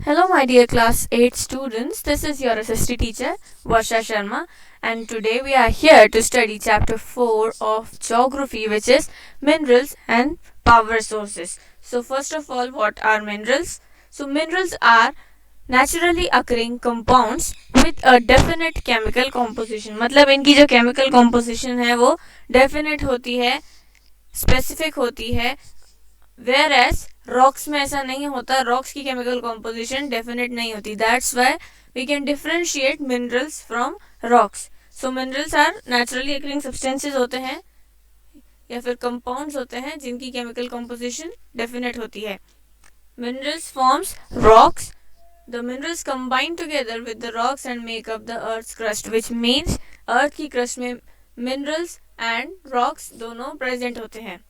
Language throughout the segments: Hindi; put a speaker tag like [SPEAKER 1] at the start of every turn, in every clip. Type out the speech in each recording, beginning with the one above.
[SPEAKER 1] Hello, my dear class 8 students. This is your SST teacher, Varsha Sharma, and today we are here to study chapter 4 of geography, which is minerals and power sources. So, first of all, what are minerals? So, minerals are naturally occurring compounds with a definite chemical composition. मतलब इनकी जो chemical composition है वो definite होती है, specific होती है, वेयर एज रॉक्स में ऐसा नहीं होता. रॉक्स की केमिकल कॉम्पोजिशन डेफिनेट नहीं होती. That's why we can differentiate minerals from rocks. So minerals are naturally occurring substances होते हैं या फिर कंपाउंड्स होते हैं जिनकी केमिकल कॉम्पोजिशन डेफिनेट होती है. Minerals forms rocks. The minerals combine together with the rocks and make up the earth's crust, which means earth की क्रस्ट में मिनरल्स एंड रॉक्स दोनों प्रेजेंट होते हैं.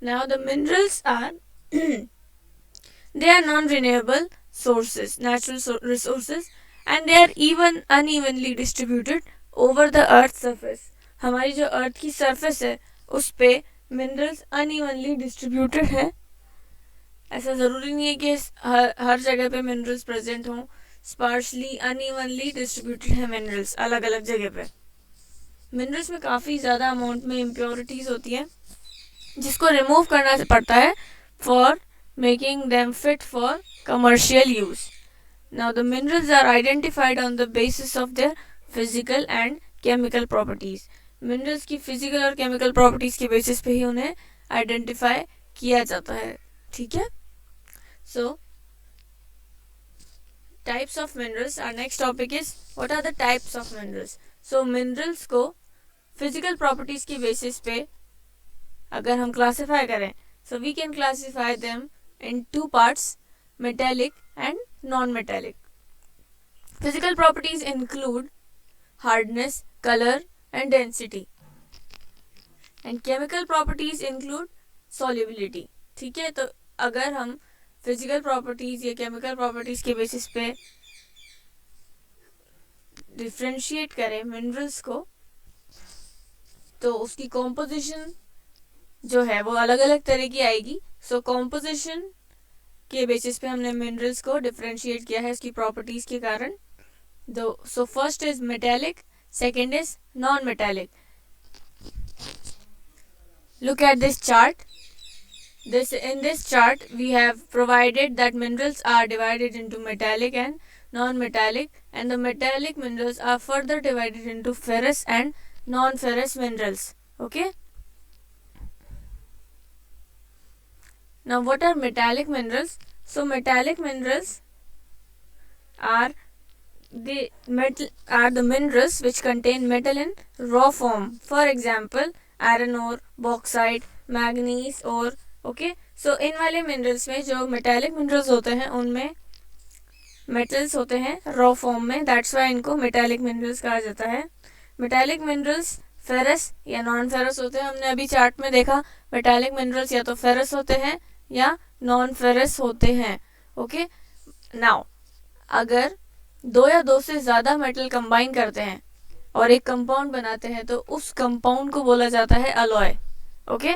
[SPEAKER 1] Now the minerals are they are non-renewable sources, natural resources, and they are even unevenly distributed over the earth's surface. हमारी जो अर्थ की सरफेस है उस पे मिनरल्स अनइवनली डिस्ट्रीब्यूटेड है. ऐसा ज़रूरी नहीं है कि हर जगह पे मिनरल्स प्रेजेंट हों. स्पार्सली अनइवनली डिस्ट्रीब्यूटेड है मिनरल्स अलग अलग जगह पे. मिनरल्स में काफ़ी ज़्यादा अमाउंट में इम्प्योरिटीज़ होती हैं जिसको रिमूव करना पड़ता है for making them fit for commercial use. Now the minerals are identified on the basis of their physical and chemical properties. Minerals की फिजिकल और केमिकल प्रॉपर्टीज के बेसिस पे ही उन्हें आइडेंटिफाई किया जाता है. ठीक है. So types of minerals. Our next topic is what are the types of minerals. So minerals को फिजिकल प्रॉपर्टीज के बेसिस पे अगर हम क्लासिफाई करें, so we can classify them in two parts, metallic and non metallic. Physical properties include hardness, colour and density, and chemical properties include solubility. ठीक है. तो अगर हम फिजिकल प्रॉपर्टीज या केमिकल प्रॉपर्टीज के बेसिस पे डिफ्रेंशिएट करें मिनरल्स को तो उसकी कॉम्पोजिशन जो है वो अलग अलग तरह की आएगी. सो कॉम्पोजिशन के बेसिस पे हमने मिनरल्स को डिफरेंशिएट किया है इसकी प्रॉपर्टीज के कारण. So first is metallic, second is non metallic. Look at this chart. In this chart we have provided that minerals are divided into metallic and non-metallic, and the metallic minerals are further divided into ferrous and non-ferrous minerals. Okay. Now what are metallic minerals? So metallic minerals are the minerals which contain metal in raw form. For example, iron ore, bauxite, manganese ore. Okay. So इन वाले minerals में जो metallic minerals होते हैं उनमें metals होते हैं raw form में. That's why इनको metallic minerals कहा जाता है. metallic minerals ferrous या non ferrous होते हैं. हमने अभी चार्ट में देखा metallic minerals या तो ferrous होते हैं या नॉन फेरस होते हैं. ओके. नाउ अगर दो या दो से ज़्यादा मेटल कंबाइन करते हैं और एक कंपाउंड बनाते हैं तो उस कंपाउंड को बोला जाता है अलॉय. ओके.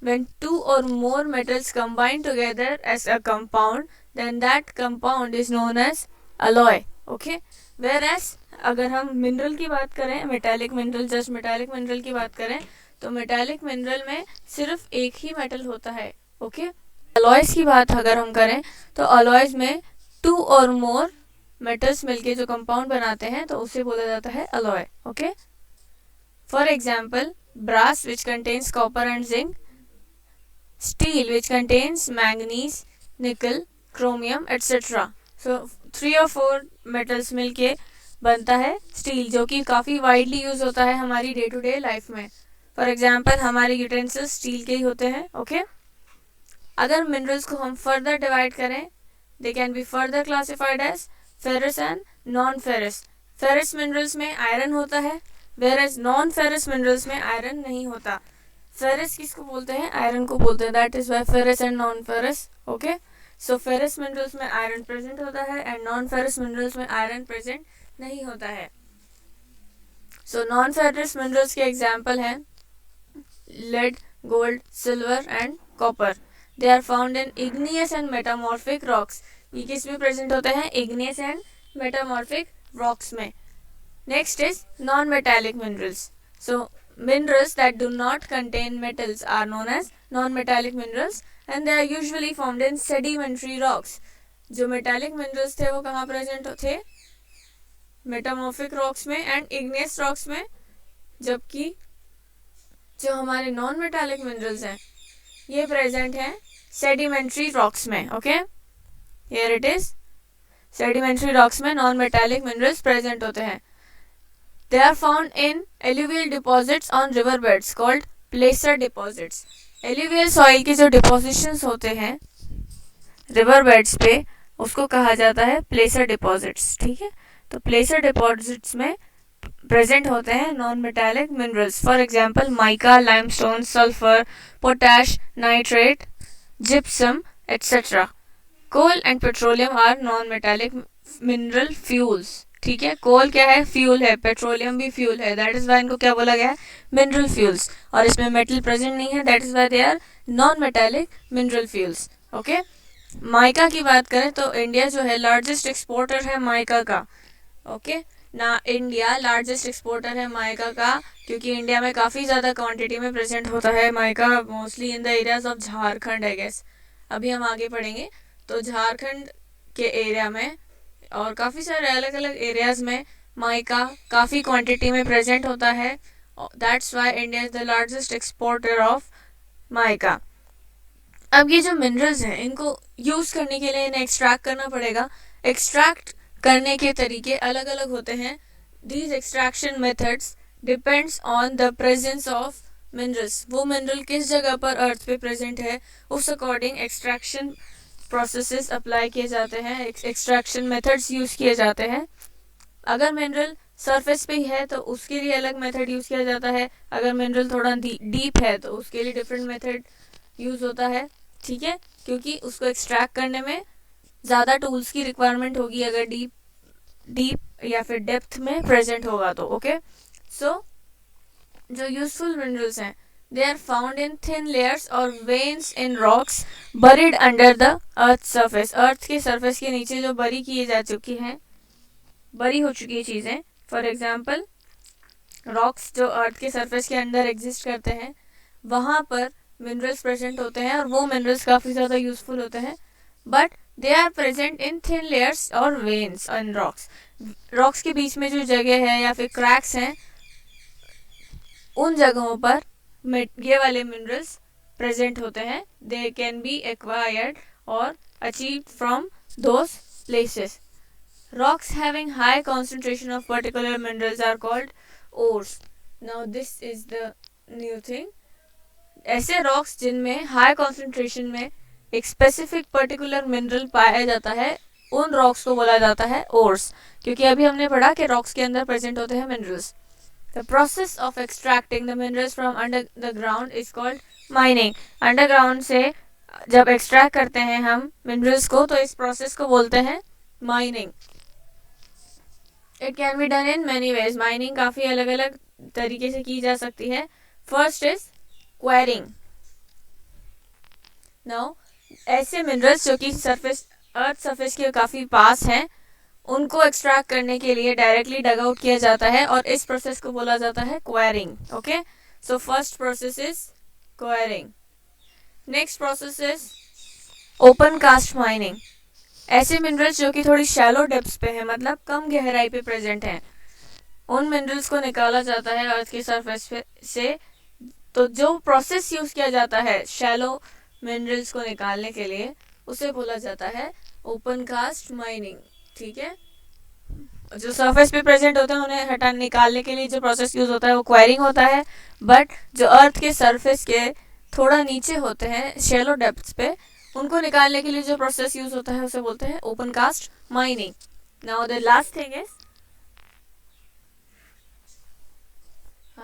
[SPEAKER 1] व्हेन टू और more metals combine together as a compound then that compound is known as alloy. Okay. Whereas अगर हम मिनरल की बात करें, metallic mineral, just metallic mineral की बात करें तो मेटालिक मिनरल में सिर्फ एक ही मेटल होता है. ओके. अलॉयज की बात अगर हम करें तो अलॉयज में टू और मोर मेटल्स मिलके जो कंपाउंड बनाते हैं तो उसे बोला जाता है alloy. Okay. For example brass which contains copper and zinc, steel which contains manganese, nickel, chromium etcetera. So 3 और 4 मेटल्स मिलके बनता है स्टील, जो कि काफ़ी वाइडली यूज होता है हमारी डे टू डे लाइफ में. फॉर एग्जाम्पल हमारे यूटेंसिल्स स्टील के ही होते हैं. ओके. अगर मिनरल्स को हम फर्दर डिवाइड करें, they can be further classified as ferrous and non ferrous. Ferrous minerals में आयरन होता है, वेयरएज नॉन फेरस मिनरल्स में आयरन नहीं होता. फेरस किसको बोलते हैं? आयरन को बोलते हैं. That is why ferrous and non ferrous. Okay. So ferrous minerals में आयरन प्रेजेंट होता है एंड नॉन फेरस मिनरल्स में आयरन प्रेजेंट नहीं होता है. सो नॉन फेरस मिनरल्स के एग्जाम्पल हैं lead, gold, silver and copper. They are found in igneous and metamorphic rocks. ये किस में प्रेजेंट होते हैं? इग्नियस एंड मेटामॉर्फिक रॉक्स में। Next is non metallic minerals. So minerals that do not contain metals are known as non-metallic minerals and they are usually formed in sedimentary rocks. जो metallic minerals थे वो कहाँ present थे? मेटामॉर्फिक रॉक्स में एंड इग्नियस रॉक्स में, जबकि जो हमारे नॉन मेटालिक मिनरल्स हैं ये प्रेजेंट हैं सेडिमेंट्री रॉक्स में। Okay, here it is, sedimentary rocks में नॉन मेटालिक मिनरल्स प्रेजेंट होते हैं। They are found in alluvial deposits on river beds called placer deposits. Alluvial soil के जो डिपोजिशंस होते हैं रिवर बेड्स पे उसको कहा जाता है प्लेसर डिपॉजिट्स। ठीक है, तो प्लेसर डिपॉजिट्स में प्रेजेंट होते हैं non metallic minerals. For example mica, limestone, sulphur, potash, nitrate, gypsum etcetera. Coal and petroleum are non metallic mineral fuels. ठीक है, कोल क्या है? फ्यूल है, पेट्रोलियम भी फ्यूल है, दैट इज वाई इनको क्या बोला गया है? Mineral fuels. और इसमें मेटल प्रेजेंट नहीं है, that is why they are non metallic mineral fuels. Okay, mica की बात करें तो इंडिया जो है लार्जेस्ट एक्सपोर्टर है माइका का। ओके ना, इंडिया लार्जेस्ट एक्सपोर्टर है माइका का, क्योंकि इंडिया में काफ़ी ज़्यादा क्वांटिटी में प्रेजेंट होता है mica, mostly in the areas of Jharkhand I guess. अभी हम आगे पढ़ेंगे तो झारखंड के एरिया में और काफ़ी सारे अलग अलग एरियाज में माइका काफ़ी क्वांटिटी में प्रेजेंट होता है। That's why India is the largest exporter of mica. अब ये जो मिनरल्स हैं इनको यूज़ करने के लिए इन्हें एक्सट्रैक्ट करना पड़ेगा। एक्सट्रैक्ट करने के तरीके अलग अलग होते हैं। These extraction methods depends on the presence of minerals. वो मिनरल किस जगह पर अर्थ पे प्रेजेंट है उस अकॉर्डिंग एक्सट्रैक्शन प्रोसेसेस अप्लाई किए जाते हैं, एक्सट्रैक्शन मेथड्स यूज़ किए जाते हैं। अगर मिनरल सरफेस पे ही है तो उसके लिए अलग मेथड यूज़ किया जाता है, अगर मिनरल थोड़ा डीप है तो उसके लिए डिफरेंट मेथड यूज़ होता है। ठीक है, क्योंकि उसको एक्सट्रैक्ट करने में ज़्यादा टूल्स की रिक्वायरमेंट होगी अगर डीप या फिर डेप्थ में प्रेजेंट होगा तो। ओके, सो जो यूजफुल मिनरल्स हैं they are found in thin layers और veins in rocks buried under the earth surface. Earth के सरफेस के नीचे जो बरी किए जा चुकी हैं, बरी हो चुकी है चीज़ें, फॉर एग्जाम्पल रॉक्स जो अर्थ के सरफेस के अंदर एग्जिस्ट करते हैं वहाँ पर मिनरल्स प्रेजेंट होते हैं और वो मिनरल्स काफ़ी ज़्यादा यूजफुल होते हैं, but they are present in thin layers और वेन्स इन रॉक्स। रॉक्स के बीच में जो जगह है या फिर क्रैक्स हैं उन जगहों पर ये वाले मिनरल्स प्रेजेंट होते हैं। दे कैन बी एक्वायर्ड और achieve from those places. Rocks having high concentration of particular minerals are called ores. Now this is the new thing. ऐसे रॉक्स जिनमें हाई कॉन्सेंट्रेशन में एक स्पेसिफिक पर्टिकुलर मिनरल पाया जाता है उन रॉक्स को बोला जाता है ओर्स, क्योंकि अभी हमने पढ़ा कि रॉक्स के अंदर प्रेजेंट होते हैं minerals. The process of extracting the minerals from under the ground is called mining. Underground से जब एक्सट्रैक्ट करते हैं हम मिनरल्स को तो इस प्रोसेस को बोलते हैं mining. It can be done in many ways. Mining काफ़ी अलग अलग तरीके से की जा सकती है। First is quarrying. नाउ ऐसे मिनरल्स जो कि अर्थ सरफेस के काफ़ी पास हैं उनको एक्सट्रैक्ट करने के लिए डायरेक्टली डग आउट किया जाता है और इस प्रोसेस को बोला जाता है quarrying. Okay, so first process is quarrying. Next process is open cast mining. ऐसे मिनरल्स जो कि थोड़ी शैलो डेप्थ्स पे हैं, मतलब कम गहराई पे प्रेजेंट हैं, उन मिनरल्स को निकाला जाता है अर्थ की सरफेस से। तो जो प्रोसेस यूज़ किया जाता है शैलो मिनरल्स को निकालने के लिए उसे बोला जाता है ओपन कास्ट माइनिंग। ठीक है, जो सरफेस पे प्रेजेंट होते हैं उन्हें निकालने के लिए जो प्रोसेस यूज़ होता है वो क्वेरिंग होता है, बट जो अर्थ के सरफेस के थोड़ा नीचे होते हैं शैलो डेप्थ्स पे उनको निकालने के लिए जो प्रोसेस यूज होता है उसे बोलते हैं open cast mining. Now the last thing is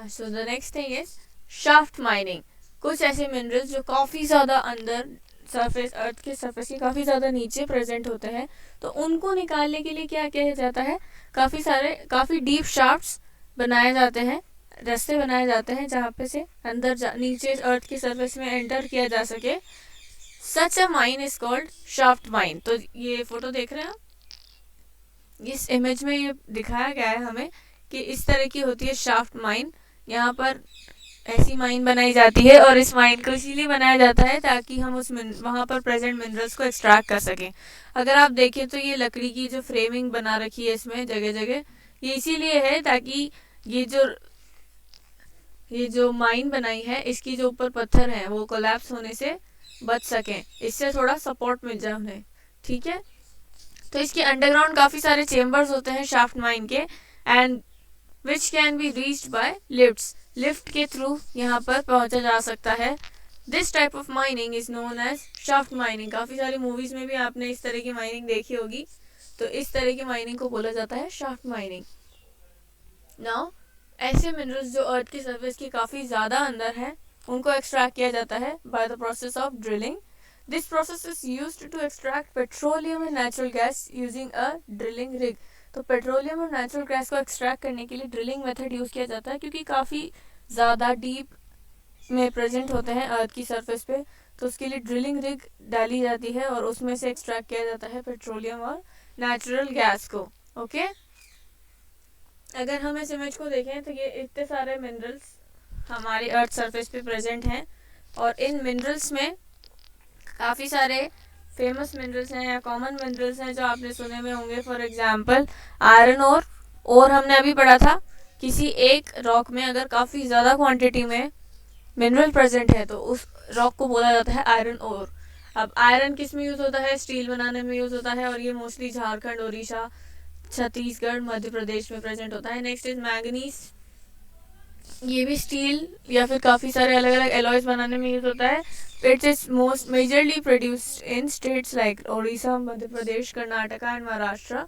[SPEAKER 1] so the next thing is shaft mining. कुछ ऐसे मिनरल्स जो काफ़ी ज़्यादा अंदर सरफेस अर्थ के सरफेस के काफ़ी ज़्यादा नीचे प्रेजेंट होते हैं तो उनको निकालने के लिए क्या किया जाता है, काफ़ी डीप शाफ्ट्स बनाए जाते हैं, रास्ते बनाए जाते हैं जहाँ पे से अंदर नीचे अर्थ की सरफेस में एंटर किया जा सके such a mine is called shaft mine. तो ये फोटो देख रहे हैं आप, इस इमेज में ये दिखाया गया है हमें कि इस तरह की होती है शाफ्ट माइन। यहाँ पर ऐसी माइन बनाई जाती है और इस माइन को इसीलिए बनाया जाता है ताकि हम उस वहाँ पर प्रेजेंट मिनरल्स को एक्सट्रैक्ट कर सकें। अगर आप देखें तो ये लकड़ी की जो फ्रेमिंग बना रखी है इसमें जगह जगह, ये इसीलिए है ताकि ये जो माइन बनाई है इसकी जो ऊपर पत्थर हैं वो कोलैप्स होने से बच सकें, इससे थोड़ा सपोर्ट मिल जाए उन्हें। ठीक है, तो इसके अंडरग्राउंड काफ़ी सारे चेम्बर्स होते हैं शाफ्ट माइन के, and which can be reached by lifts. Lift के थ्रू यहाँ पर पहुँचा जा सकता है। This type of mining is known as shaft mining. काफ़ी सारी मूवीज़ में भी आपने इस तरह की माइनिंग देखी होगी, तो इस तरह की माइनिंग को बोला जाता है शाफ्ट माइनिंग। नाउ ऐसे मिनरल्स जो अर्थ की सरफेस की काफ़ी ज़्यादा अंदर है उनको एक्सट्रैक्ट किया जाता है by the process of drilling. This process is used to extract petroleum and natural gas using a drilling rig. तो पेट्रोलियम और नेचुरल गैस को एक्सट्रैक्ट करने के लिए ड्रिलिंग मेथड यूज़ किया जाता है, क्योंकि काफ़ी ज़्यादा डीप में प्रेजेंट होते हैं अर्थ की सरफेस पे, तो उसके लिए ड्रिलिंग रिग डाली जाती है और उसमें से एक्सट्रैक्ट किया जाता है पेट्रोलियम और नेचुरल गैस को। ओके, अगर हम इस इमेज को देखें तो ये इतने सारे मिनरल्स हमारी अर्थ सरफेस पे प्रेजेंट हैं, और इन मिनरल्स में काफ़ी सारे फेमस मिनरल्स हैं या कॉमन मिनरल्स हैं जो आपने सुने में होंगे। फॉर एग्जांपल आयरन और हमने अभी पढ़ा था किसी एक रॉक में अगर काफ़ी ज़्यादा क्वांटिटी में मिनरल प्रेजेंट है तो उस रॉक को बोला जाता है आयरन ओर। अब आयरन किस में यूज़ होता है? स्टील बनाने में यूज़ होता है, और ये मोस्टली झारखंड, उड़ीसा, छत्तीसगढ़, मध्य प्रदेश में प्रेजेंट होता है। नेक्स्ट इज मैंगनीज, ये भी स्टील या फिर काफ़ी सारे अलग अलग एलॉयज बनाने में यूज़ होता है। It is most majorly produced in states like Orissa, Madhya Pradesh, Karnataka and Maharashtra.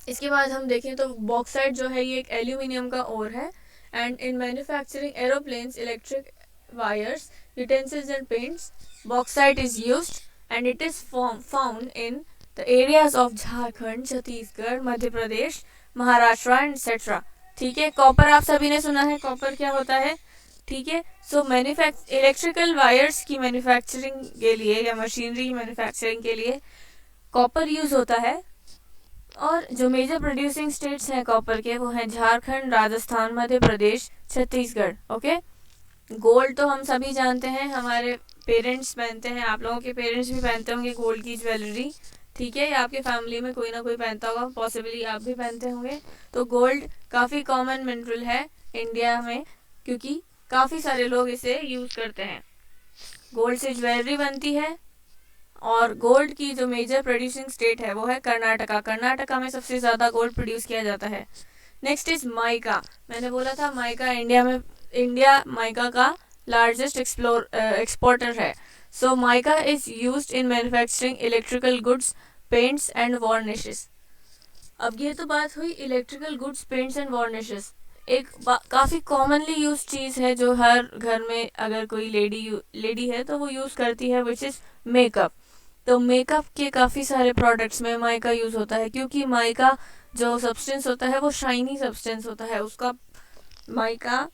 [SPEAKER 1] इसके बाद हम देखें तो बॉक्साइट जो है ये एक एल्यूमिनियम का ओर है, and in manufacturing aeroplanes, electric wires, utensils and paints, bauxite is used and it is found in the areas of Jharkhand, Chhattisgarh, Madhya Pradesh, Maharashtra and etcetera. ठीक है, कॉपर आप सभी ने सुना है, कॉपर क्या होता है? ठीक है, सो इलेक्ट्रिकल वायर्स की मैन्युफैक्चरिंग के लिए या मशीनरी की मैन्युफैक्चरिंग के लिए कॉपर यूज़ होता है। और जो मेजर प्रोड्यूसिंग स्टेट्स हैं कॉपर के वो हैं झारखंड, राजस्थान, मध्य प्रदेश, छत्तीसगढ़। ओके, गोल्ड तो हम सभी जानते हैं, हमारे पेरेंट्स पहनते हैं, आप लोगों के पेरेंट्स भी पहनते होंगे गोल्ड की ज्वेलरी। ठीक है, या आपके फैमिली में कोई ना कोई पहनता होगा, पॉसिबली आप भी पहनते होंगे। तो गोल्ड काफ़ी कॉमन मिनरल है इंडिया में, क्योंकि काफ़ी सारे लोग इसे यूज़ करते हैं। गोल्ड से ज्वेलरी बनती है, और गोल्ड की जो मेजर प्रोड्यूसिंग स्टेट है वो है कर्नाटका। कर्नाटका में सबसे ज़्यादा गोल्ड प्रोड्यूस किया जाता है। Next is mica. मैंने बोला था माइका इंडिया माइका का लार्जेस्ट एक्सपोर्टर है। So mica is used in manufacturing electrical goods, paints and varnishes. अब ये तो बात हुई electrical goods, paints and varnishes. एक काफ़ी कॉमनली यूज चीज़ है जो हर घर में अगर कोई लेडी है तो वो यूज़ करती है, विच इज़ मेकअप। तो मेकअप के काफ़ी सारे प्रोडक्ट्स में माइका यूज़ होता है, क्योंकि माइका जो सब्सटेंस होता है वो शाइनी सब्सटेंस होता है। उसका माइका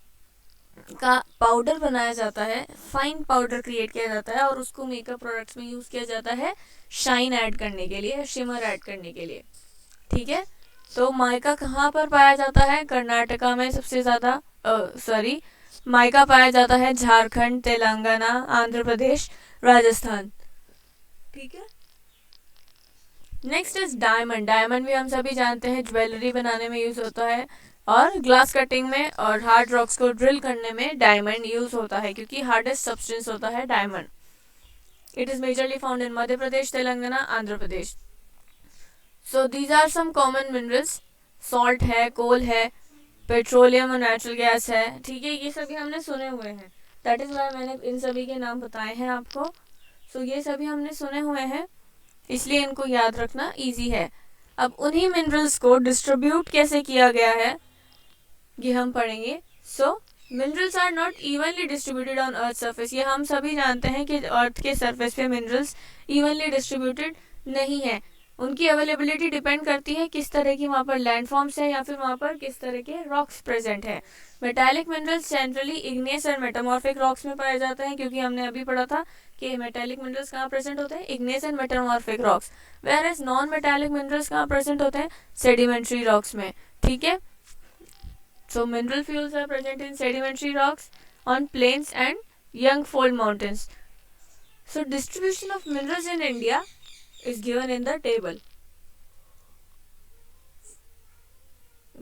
[SPEAKER 1] का पाउडर बनाया जाता है, फाइन पाउडर क्रिएट किया जाता है, और उसको मेकअप प्रोडक्ट्स में यूज़ किया जाता है शाइन ऐड करने के लिए, शिमर ऐड करने के लिए। ठीक है, तो माइका कहाँ पर पाया जाता है? कर्नाटका में सबसे ज़्यादा माइका पाया जाता है झारखंड, तेलंगाना, आंध्र प्रदेश, राजस्थान। ठीक है, नेक्स्ट इज डायमंड। डायमंड भी हम सभी जानते हैं ज्वेलरी बनाने में यूज़ होता है, और ग्लास कटिंग में और हार्ड रॉक्स को ड्रिल करने में डायमंड यूज़ होता है, क्योंकि हार्डेस्ट सब्सटेंस होता है diamond. It is majorly found in Madhya Pradesh, Telangana, Andhra Pradesh. So these are some common minerals. Salt है, कोल है, पेट्रोलियम और नेचुरल गैस है। ठीक है, ये सभी हमने सुने हुए हैं, दैट इज़ वाई मैंने इन सभी के नाम बताए हैं आपको। सो ये सभी हमने सुने हुए हैं, इसलिए इनको याद रखना इजी है। अब उन्हीं मिनरल्स को डिस्ट्रीब्यूट कैसे किया गया है ये हम पढ़ेंगे। So minerals are not evenly distributed on earth surface. ये हम सभी जानते हैं कि अर्थ के सरफेस पे मिनरल्स इवनली डिस्ट्रीब्यूटेड नहीं है। उनकी अवेलेबिलिटी डिपेंड करती है किस तरह की वहाँ पर लैंडफॉर्म्स है या फिर वहाँ पर किस तरह के रॉक्स प्रेजेंट है। मेटालिक मिनरल्स जनरली इग्नियस और मेटामॉर्फिक रॉक्स में पाए जाते हैं, क्योंकि हमने अभी पढ़ा था कि मेटालिक मिनरल्स कहाँ प्रेजेंट होते हैं, igneous and metamorphic rocks, whereas non metallic minerals कहाँ प्रेजेंट होते हैं, सेडिमेंट्री रॉक्स में। ठीक है, so mineral fuels are present in sedimentary rocks on plains and young fold mountains. So distribution of minerals in India is given in the table।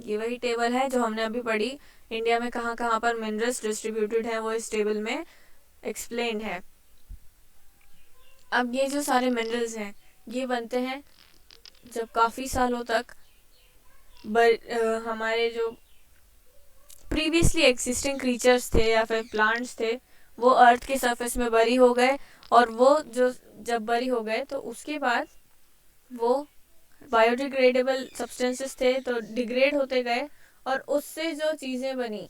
[SPEAKER 1] ये वही टेबल है जो हमने अभी पढ़ी, इंडिया में कहाँ कहाँ पर मिनरल्स डिस्ट्रीब्यूटेड है वो इस टेबल में एक्सप्लेन्ड है। अब ये जो सारे मिनरल्स हैं ये बनते हैं जब काफ़ी सालों तक हमारे जो प्रीवियसली एक्सिस्टिंग क्रीचर्स थे या फिर प्लांट्स थे वो अर्थ के सरफेस में बरी हो गए, और वो जो जब बरी हो गए तो उसके बाद वो बायोडिग्रेडेबल सब्सटेंसेस थे तो डिग्रेड होते गए, और उससे जो चीज़ें बनी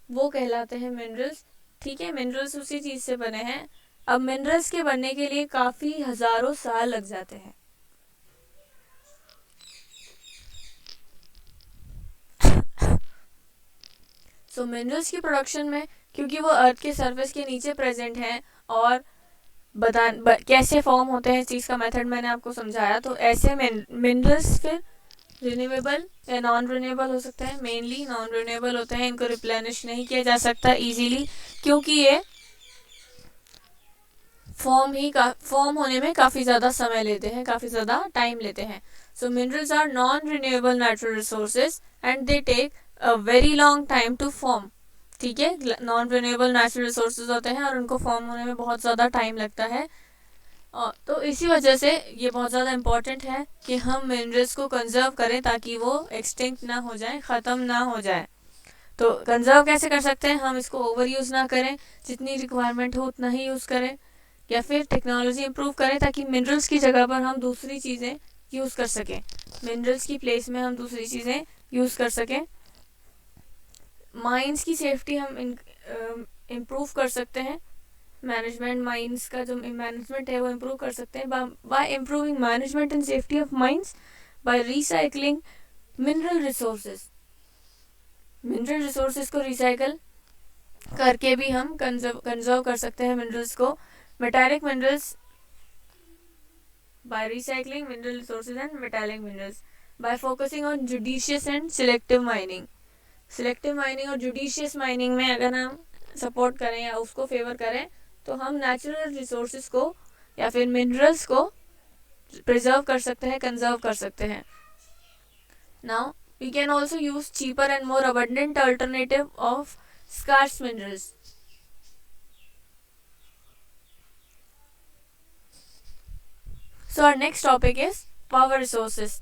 [SPEAKER 1] वो कहलाते हैं मिनरल्स। ठीक है, मिनरल्स उसी चीज़ से बने हैं। अब मिनरल्स के बनने के लिए काफ़ी हज़ारों साल लग जाते हैं। सो मिनरल्स की प्रोडक्शन में, क्योंकि वो अर्थ के सरफेस के नीचे प्रेजेंट हैं और कैसे फॉर्म होते हैं इस चीज़ का मेथड मैंने आपको समझाया, तो ऐसे मिनरल्स फिर रिन्यूएबल या नॉन रिन्यूएबल हो सकते हैं। मेनली नॉन रिन्यूएबल होते हैं, इनको रिप्लेनिश नहीं किया जा सकता इजीली, क्योंकि ये फॉर्म होने में काफ़ी ज़्यादा समय लेते हैं, काफ़ी ज़्यादा टाइम लेते हैं। So minerals are non renewable natural resources and they take a very long time to form. ठीक है, नॉन रिन्यूएबल नेचुरल रिसोर्सेज होते हैं और उनको फॉर्म होने में बहुत ज़्यादा टाइम लगता है। तो इसी वजह से ये बहुत ज़्यादा इम्पॉर्टेंट है कि हम मिनरल्स को कंजर्व करें ताकि वो एक्सटिंक्ट ना हो जाए, ख़त्म ना हो जाए। तो कंजर्व कैसे कर सकते हैं, हम इसको ओवर यूज़ ना करें, जितनी रिक्वायरमेंट हो उतना ही यूज़ करें, या फिर टेक्नोलॉजी इम्प्रूव करें ताकि मिनरल्स की जगह पर हम दूसरी चीज़ें यूज़ कर सकें, मिनरल्स की प्लेस में हम दूसरी चीज़ें यूज़ कर सकें। माइंस की सेफ्टी हम इम्प्रूव कर सकते हैं, मैनेजमेंट माइंस का जो मैनेजमेंट है वो इम्प्रूव कर सकते हैं by improving management and safety of mines, by recycling mineral resources. Mineral resources को रिसाइकल करके भी हम कंजर्व कर सकते हैं मिनरल्स को, metallic minerals by recycling mineral resources and metallic minerals, by focusing on judicious and selective mining। selective mining और judicious mining में अगर हम सपोर्ट करें या उसको फेवर करें तो हम नेचुरल रिसोर्सेज को या फिर मिनरल्स को प्रिजर्व कर सकते हैं, कंजर्व कर सकते हैं। Now we can also use cheaper and more abundant alternative of scarce minerals. So our next topic is power resources.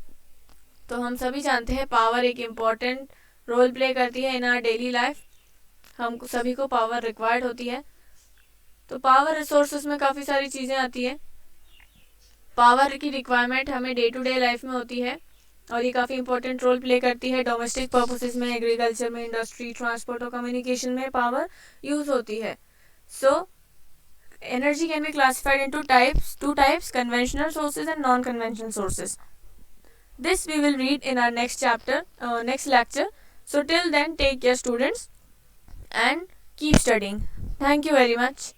[SPEAKER 1] तो हम सभी जानते हैं पावर एक इम्पॉर्टेंट रोल प्ले करती है इन आवर डेली लाइफ, हम सभी को पावर रिक्वायर्ड होती है। तो पावर रिसोर्सेज में काफ़ी सारी चीज़ें आती है। पावर की रिक्वायरमेंट हमें डे टू डे लाइफ में होती है और ये काफ़ी इंपॉर्टेंट रोल प्ले करती है। डोमेस्टिक पर्पसेस में, एग्रीकल्चर में, इंडस्ट्री, ट्रांसपोर्ट और कम्युनिकेशन में पावर यूज़ होती है। सो energy can be classified into two types, conventional sources and non-conventional sources. This we will read in our next lecture. So till then, take care students and keep studying. Thank you very much.